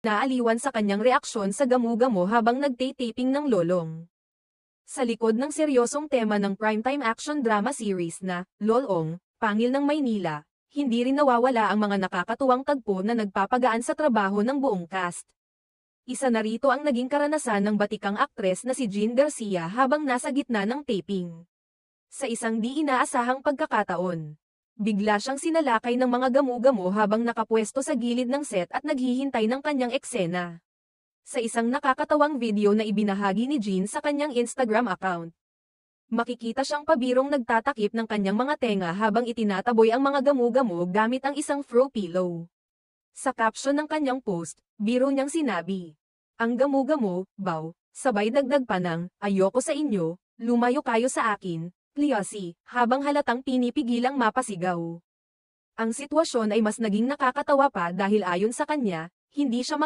naaliwan sa kanyang reaksyon sa gamu-gamo habang nagtitaping ng lolong. Sa likod ng seryosong tema ng primetime action drama series na Lolong, Pangil ng Maynila, hindi rin nawawala ang mga nakakatuwang tagpo na nagpapagaan sa trabaho ng buong cast. Isa na rito ang naging karanasan ng batikang aktres na si Jean Garcia habang nasa gitna ng taping. Sa isang di inaasahang pagkakataon, bigla siyang sinalakay ng mga gamu-gamo habang nakapwesto sa gilid ng set at naghihintay ng kanyang eksena. Sa isang nakakatawang video na ibinahagi ni Jean sa kanyang Instagram account, makikita siyang pabirong nagtatakip ng kanyang mga tenga habang itinataboy ang mga gamu-gamo gamit ang isang throw pillow. Sa caption ng kanyang post, biro niyang sinabi, "Ang gamu-gamo, baw," sabay dagdag pa ng, "Ayoko sa inyo, lumayo kayo sa akin, please," habang halatang pinipigilang mapasigaw. Ang sitwasyon ay mas naging nakakatawa pa dahil ayon sa kanya, hindi siya